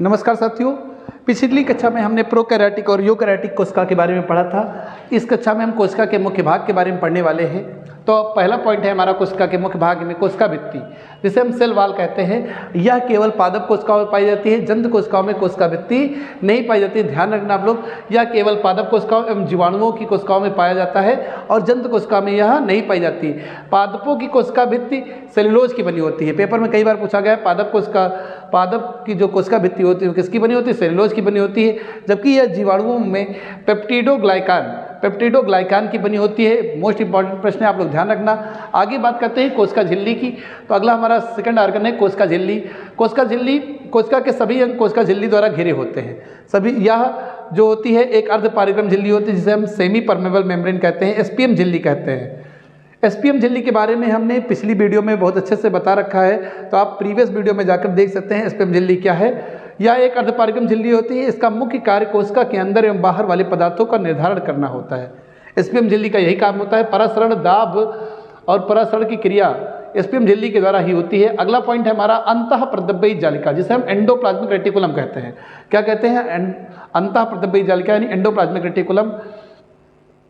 नमस्कार साथियों, पिछली कक्षा में हमने प्रोकैरियोटिक और यूकैरियोटिक कोशिका के बारे में पढ़ा था। इस कक्षा में हम कोशिका के मुख्य भाग के बारे में पढ़ने वाले हैं। तो पहला पॉइंट है हमारा कोशिका के मुख्य भाग में कोशिका भित्ति, जिसे हम सेल वॉल कहते हैं। यह केवल पादप कोशिकाओं में पाई जाती है, जंतु कोशिकाओं में कोशिका भित्ति नहीं पाई जाती। ध्यान रखना आप लोग, यह केवल पादप कोशिकाओं एवं जीवाणुओं की कोशिकाओं में पाया जाता है और जंतु कोशिका में यह नहीं पाई जाती। पादपों की कोशिका भित्ति सेलुलोज की बनी होती है। पेपर में कई बार पूछा गया है पादप की जो कोशिका भित्ति होती है किसकी बनी होती है? सेलुलोज की बनी होती है। जबकि यह जीवाणुओं में पेप्टिडोग्लाइकान की बनी होती है। मोस्ट इंपॉर्टेंट प्रश्न है, आप लोग ध्यान रखना। आगे बात करते हैं कोशिका झिल्ली की। तो अगला हमारा सेकंड आर्गन है कोशिका झिल्ली। कोशिका के सभी अंग कोशिका झिल्ली द्वारा घिरे होते हैं। सभी यह जो होती है एक अर्ध पारिक्रम झिल्ली होती है, जिसे हम सेमी परमेबल मेम्ब्रेन कहते हैं, एसपीएम झिल्ली कहते हैं। एसपीएम झिल्ली के बारे में हमने पिछली वीडियो में बहुत अच्छे से बता रखा है, तो आप प्रीवियस वीडियो में जाकर देख सकते हैं एसपीएम झिल्ली क्या है। यह एक अर्धपारिक्रम झिल्ली होती है। इसका मुख्य कार्य कोशिका के अंदर एवं बाहर वाले पदार्थों का निर्धारण करना होता है। एसपीएम झिल्ली का यही काम होता है। परासरण दाब और परासरण की क्रिया एसपीएम झिल्ली के द्वारा ही होती है। अगला पॉइंट है हमारा अंतःप्रदब्बयी जालिका, जिसे हम एंडोप्लाज्मिक रेटिकुलम कहते हैं। क्या कहते हैं? अंतःप्रदब्बयी जालिका यानी एंडोप्लाज्मिक रेटिकुलम।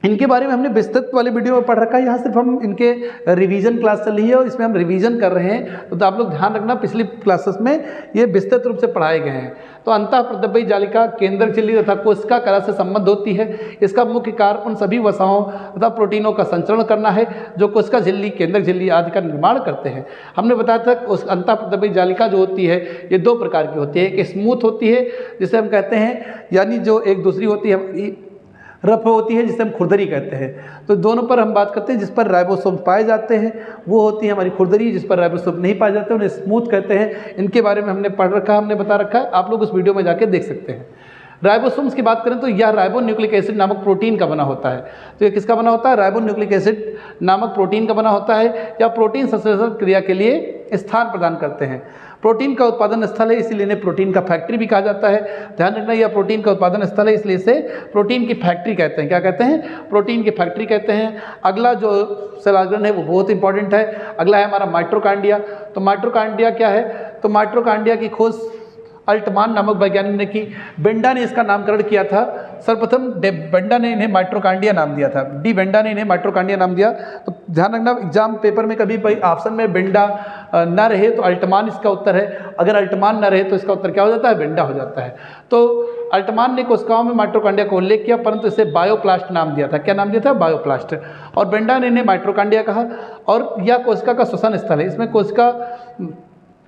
इनके बारे में हमने विस्तृत वाले वीडियो में पढ़ रखा है। यहाँ सिर्फ हम इनके रिवीजन क्लास चल रही है और इसमें हम रिवीजन कर रहे हैं, तो आप लोग ध्यान रखना, पिछली क्लासेस में ये विस्तृत रूप से पढ़ाए गए हैं। तो अंतःप्रदब्बयी जालिका केंद्रक झिल्ली तथा कोशिका कला से संबद्ध होती है। इसका मुख्य कार्य उन सभी वसाओं तथा प्रोटीनों का संचरण करना है जो कोशिका झिल्ली, केंद्रक झिल्ली आदि का निर्माण करते हैं। हमने बताया था उस अंतःप्रदब्बयी जालिका जो होती है ये दो प्रकार की होती है। एक स्मूथ होती है जिसे हम कहते हैं, यानी जो एक दूसरी होती है रफ होती है जिसे हम खुरदरी कहते हैं। तो दोनों पर हम बात करते हैं। जिस पर राइबोसोम पाए जाते हैं वो होती है हमारी खुरदरी, जिस पर राइबोसोम नहीं पाए जाते उन्हें स्मूथ कहते हैं। इनके बारे में हमने पढ़ रखा है, हमने बता रखा है, आप लोग उस वीडियो में जाके देख सकते हैं। राइबोसोम्स की बात करें तो यह राइबोन्यूक्लिक एसिड नामक प्रोटीन का बना होता है। तो ये किसका बना होता है? राइबोन्यूक्लिक एसिड नामक प्रोटीन का बना होता है। या प्रोटीन संश्लेषण क्रिया के लिए स्थान प्रदान करते हैं। प्रोटीन का उत्पादन स्थल है, इसीलिए इन्हें प्रोटीन का फैक्ट्री भी कहा जाता है। ध्यान रखना, यह प्रोटीन का उत्पादन स्थल है, इसलिए इसे प्रोटीन की फैक्ट्री कहते हैं। क्या कहते हैं? प्रोटीन की फैक्ट्री कहते हैं। अगला जो सेल ऑर्गन है वो बहुत इंपॉर्टेंट है। अगला है हमारा माइटोकॉन्ड्रिया। तो माइटोकॉन्ड्रिया क्या है? तो माइटोकॉन्ड्रिया की खोज अल्टमान नामक वैज्ञानिक ने की। बेंडा ने इसका नामकरण किया था। सर्वप्रथम बेंडा ने इन्हें माइटोकॉन्ड्रिया नाम दिया था। डी बेंडा ने इन्हें माइटोकॉन्ड्रिया नाम दिया। तो ध्यान रखना, एग्जाम पेपर में कभी ऑप्शन में बेंडा ना रहे तो अल्टमान इसका उत्तर है। अगर अल्टमान ना रहे तो इसका उत्तर क्या हो जाता है? बेंडा हो जाता है। तो अल्टमान ने कोशिकाओं में माइटोकॉन्ड्रिया को उल्लेख किया, परंतु इसे बायोप्लास्ट नाम दिया था। क्या नाम दिया था? बायोप्लास्ट। और बेंडा ने इन्हें माइटोकॉन्ड्रिया कहा। और यह कोशिका का श्वसन स्थल है। इसमें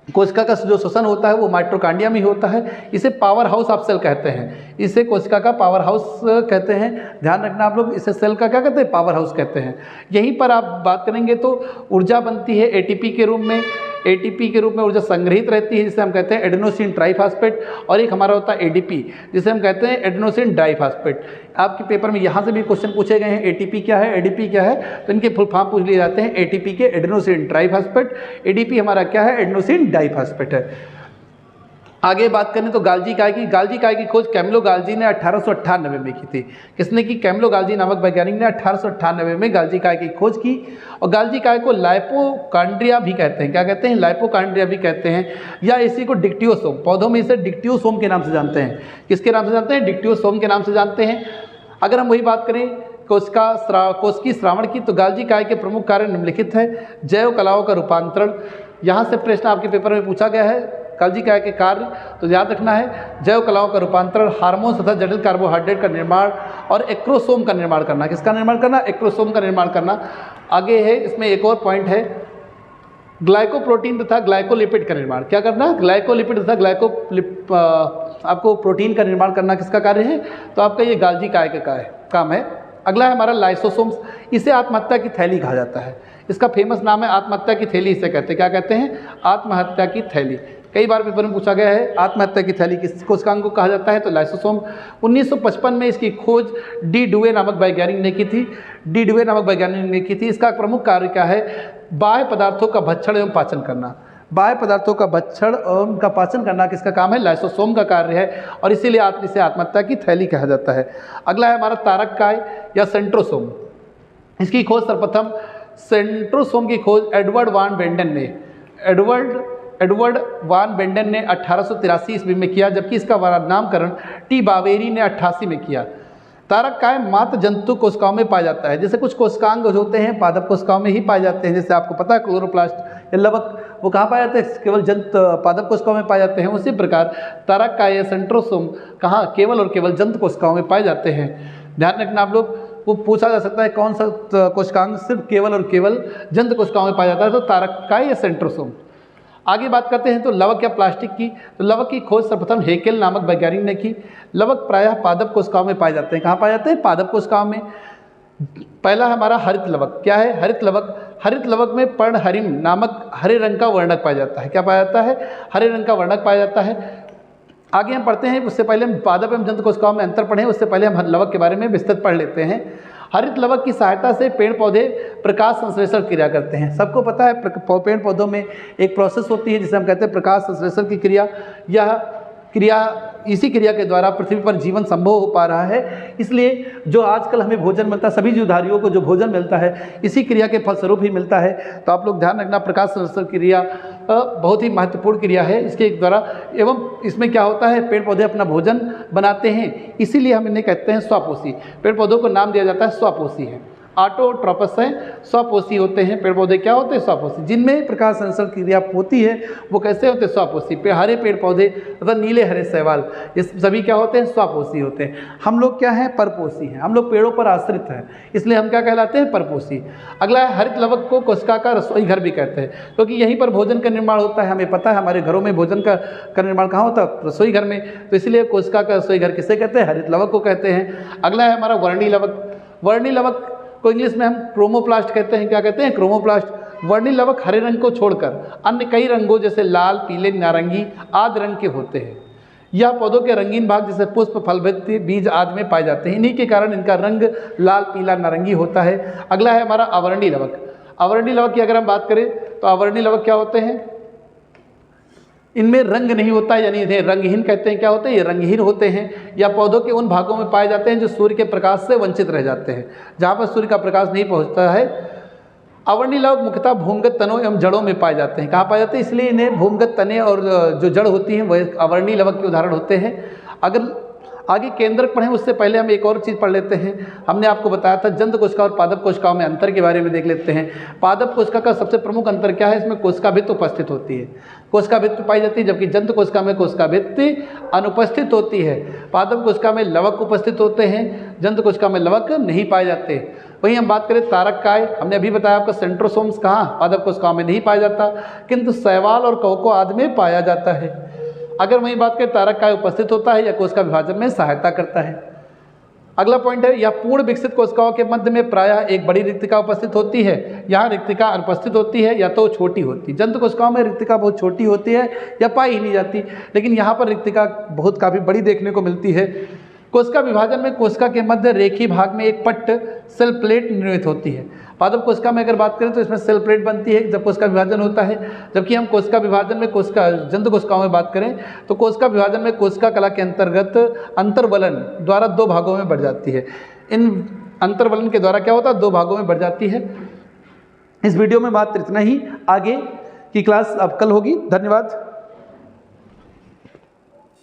कोशिका का जो श्वसन होता है वो माइटोकॉन्ड्रिया में ही होता है। इसे पावर हाउस ऑफ सेल कहते हैं। इसे कोशिका का पावर हाउस कहते हैं। ध्यान रखना आप लोग, इसे सेल का क्या कहते हैं? पावर हाउस कहते हैं। यहीं पर आप बात करेंगे तो ऊर्जा बनती है एटीपी के रूप में। एटीपी के रूप में ऊर्जा संग्रहित रहती है, जिसे हम कहते हैं एडेनोसिन ट्राइफॉस्फेट। और एक हमारा होता है एडीपी, जिसे हम कहते हैं एडेनोसिन डाइफॉस्फेट। आपके पेपर में यहाँ से भी क्वेश्चन पूछे गए हैं, एटीपी क्या है, एडीपी क्या है, तो इनके फुल फॉर्म पूछ लिए जाते हैं। एटीपी के एडेनोसिन ट्राइफॉस्फेट, एडीपी हमारा क्या है? एडेनोसिन डाइफॉस्फेट है। आगे बात करें तो गाल्जी काय की खोज कैमलो गाल्जी ने 1898 में की थी। किसने की? कैमलो गाल्जी नामक वैज्ञानिक ने 1898 में गाल्जी काय की खोज की। और गाल्जी काय को लाइपोकॉन्ड्रिया भी कहते हैं। क्या कहते हैं? लाइपोकॉन्ड्रिया भी कहते हैं। या इसी को डिक्टियोसोम, पौधों में इसे डिक्टियोसोम के नाम से जानते हैं। किसके नाम से जानते हैं? डिक्टियोसोम के नाम से जानते हैं। अगर हम वही बात करें कोशिकी श्रावण की, तो गाल्जी काय के प्रमुख कार्य निम्नलिखित है। जैव कलाओं का रूपांतरण, यहाँ से प्रश्न आपके पेपर में पूछा गया है। गाल्जी काय के कार्य तो याद रखना है, जैव कलाओं का रूपांतरण, हार्मोन तथा जटिल कार्बोहाइड्रेट का निर्माण और एक्रोसोम का निर्माण करना। किसका निर्माण करना? एक्रोसोम का निर्माण करना। आगे है, इसमें एक और पॉइंट है, ग्लाइकोप्रोटीन तथा ग्लाइकोलिपिड का निर्माण। क्या करना? ग्लाइकोलिपिड तथा आपको प्रोटीन का निर्माण करना किसका कार्य है? तो आपका ये गाल्जी काय का काम है। अगला है हमारा लाइसोसोम्स। इसे आत्महत्या की थैली कहा जाता है। इसका फेमस नाम है आत्महत्या की थैली, इसे कहते हैं। क्या कहते हैं? आत्महत्या की थैली। कई बार पेपर में पूछा गया है आत्महत्या की थैली किस कोशिकांग को कहा जाता है? तो लाइसोसोम। 1955 में इसकी खोज डी डुवे नामक वैज्ञानिक ने की थी। इसका प्रमुख कार्य क्या है? बाह्य पदार्थों का भक्षण एवं पाचन करना। बाह्य पदार्थों का भक्षण और उनका पाचन करना किसका काम है? लाइसोसोम का कार्य है। और इसीलिए इसे आत्महत्या की थैली कहा जाता है। अगला है हमारा तारक काय या सेंट्रोसोम। इसकी खोज सर्वप्रथम सेंट्रोसोम की खोज एडवर्ड वान वेंडन ने एडवर्ड वान बेंडन ने 1883 ईस्वी में किया, जबकि इसका नामकरण टी बावेरी ने 88 में किया। तारक काय मात्र जंतु कोशिकाओं में पाया जाता है। जैसे कुछ कोशिकांग होते हैं पादप कोशिकाओं में ही पाए जाते हैं, जैसे आपको पता है क्लोरोप्लास्ट या लवक, वो कहाँ पाए जाते हैं? केवल पादप कोशिकाओं में पाए जाते हैं। उसी प्रकार तारक काय या सेंट्रोसोम कहाँ? केवल और केवल जंतु कोशिकाओं में पाए जाते हैं। ध्यान रखना आप लोग, वो पूछा जा सकता है कौन सा कोशिकांग सिर्फ केवल और केवल जंतु कोशिकाओं में पाया जाता है, तो तारक काय या सेंट्रोसोम। आगे बात करते हैं तो लवक या प्लास्टिक की। तो लवक की खोज सर्वप्रथम हेकेल नामक वैज्ञानिक ने की। लवक प्रायः पादप कोशिकाओं में पाए जाते हैं। कहाँ पाए जाते हैं? पादप कोशिकाओं में। पहला हमारा हरित लवक। क्या है हरित लवक? हरित लवक में पर्णहरिम नामक हरे रंग का वर्णक पाया जाता है। क्या पाया जाता है? हरे रंग का वर्णक पाया जाता है। आगे हम पढ़ते हैं, उससे पहले हम पादप एवं जंतु कोशिकाओं में अंतर पढ़ें, उससे पहले हम लवक के बारे में विस्तृत पढ़ लेते हैं। हरित लवक की सहायता से पेड़ पौधे प्रकाश संश्लेषण क्रिया करते हैं। सबको पता है पेड़ पौधों में एक प्रोसेस होती है जिसे हम कहते हैं प्रकाश संश्लेषण की क्रिया। इसी क्रिया के द्वारा पृथ्वी पर जीवन संभव हो पा रहा है। इसलिए जो आजकल हमें भोजन मिलता है, सभी जीवधारियों को जो भोजन मिलता है इसी क्रिया के फलस्वरूप ही मिलता है। तो आप लोग ध्यान रखना, प्रकाश संश्लेषण क्रिया बहुत ही महत्वपूर्ण क्रिया है इसके द्वारा। एवं इसमें क्या होता है, पेड़ पौधे अपना भोजन बनाते हैं, इसीलिए हम इन्हें कहते हैं स्वापोषी। पेड़ पौधों को नाम दिया जाता है स्वापोषी है। ऑटोट्रोपस है, स्वपोषी होते हैं पेड़ पौधे। क्या होते हैं? स्वपोषी। जिनमें प्रकाश संश्लेषण क्रिया होती है वो कैसे होते हैं? स्वपोषी। हरे पेड़ पौधे तथा नीले हरे शैवाल ये सभी क्या होते हैं? स्वपोषी होते हैं। हम लोग क्या हैं? परपोषी हैं। हम लोग पेड़ों पर आश्रित हैं, इसलिए हम क्या कहलाते हैं? परपोषी। अगला है हरित लवक को कोशिका का रसोई घर भी कहते हैं, क्योंकि यहीं पर भोजन का निर्माण होता है। हमें पता है हमारे घरों में भोजन का निर्माण कहाँ होता है? रसोई घर में। तो इसलिए कोशिका का रसोई घर किसे कहते हैं? हरित लवक को कहते हैं। अगला है हमारा वर्णी लवक। वर्णी लवक को इंग्लिश में हम क्रोमोप्लास्ट कहते हैं। क्या कहते हैं? क्रोमोप्लास्ट। वर्णी लवक हरे रंग को छोड़कर अन्य कई रंगों जैसे लाल, पीले, नारंगी आदि रंग के होते हैं। यह पौधों के रंगीन भाग जैसे पुष्प, फल, बीज आदि में पाए जाते हैं। इन्हीं के कारण इनका रंग लाल, पीला, नारंगी होता है। अगला है हमारा अवर्णी लवक। अवर्णी लवक की अगर हम बात करें तो अवर्णी लवक क्या होते हैं? इनमें रंग नहीं होता है, यानी इन्हें रंगहीन कहते हैं। क्या होते हैं? ये रंगहीन होते हैं। या पौधों के उन भागों में पाए जाते हैं जो सूर्य के प्रकाश से वंचित रह जाते हैं, जहाँ पर सूर्य का प्रकाश नहीं पहुँचता है। अवर्णी लवक मुख्यतः भूमिगत तनों एवं जड़ों में पाए जाते हैं। कहाँ पाए जाते हैं? इसलिए इन्हें भूमिगत तने और जो जड़ होती हैं वह अवर्णी लवक के उदाहरण होते हैं। अगर आगे केंद्रक पढ़ें उससे पहले हम एक और चीज़ पढ़ लेते हैं। हमने आपको बताया था जंतु कोशिका और पादप कोशिकाओं में अंतर के बारे में देख लेते हैं। पादप कोशिका का सबसे प्रमुख अंतर क्या है? इसमें कोशिका भित्ति उपस्थित होती है, कोशिका भित्ति पाई जाती है, जबकि जंतु कोशिका में कोशिका भित्ति अनुपस्थित होती है। पादप कोशिका में लवक उपस्थित होते हैं, जंतु कोशिका में लवक नहीं पाए जाते। वहीं हम बात करें तारक काय, हमने अभी बताया आपका सेंट्रोसोम्स कहाँ? पादप कोशिकाओं में नहीं पाया जाता, किंतु शैवाल और कवकों आदि में पाया जाता है। अगर वही बात करें तारक काय उपस्थित होता है या कोशिका विभाजन में सहायता करता है। अगला पॉइंट है, यह पूर्ण विकसित कोशिकाओं के मध्य में प्रायः एक बड़ी रिक्तिका उपस्थित होती है। यहाँ रिक्तिका अनुपस्थित होती है या तो छोटी होती है। जंतु कोशिकाओं में रिक्तिका बहुत छोटी होती है या पाई ही नहीं जाती, लेकिन यहाँ पर रिक्तिका काफ़ी बड़ी देखने को मिलती है। कोशिका विभाजन में कोशिका के मध्य रेखीय भाग में एक पट्ट सेल प्लेट निर्मित होती है। पादप कोशिका में अगर बात करें तो इसमें सेल प्लेट बनती है जब कोशिका विभाजन होता है, जबकि हम कोशिका विभाजन में जंतु कोशिकाओं में बात करें तो कोशिका विभाजन में कोशिका कला के अंतर्गत अंतर्वलन द्वारा दो भागों में बढ़ जाती है। इन अंतर्वलन के द्वारा क्या होता है? दो भागों में बढ़ जाती है। इस वीडियो में मात्र इतना ही, आगे की क्लास अब कल होगी। धन्यवाद।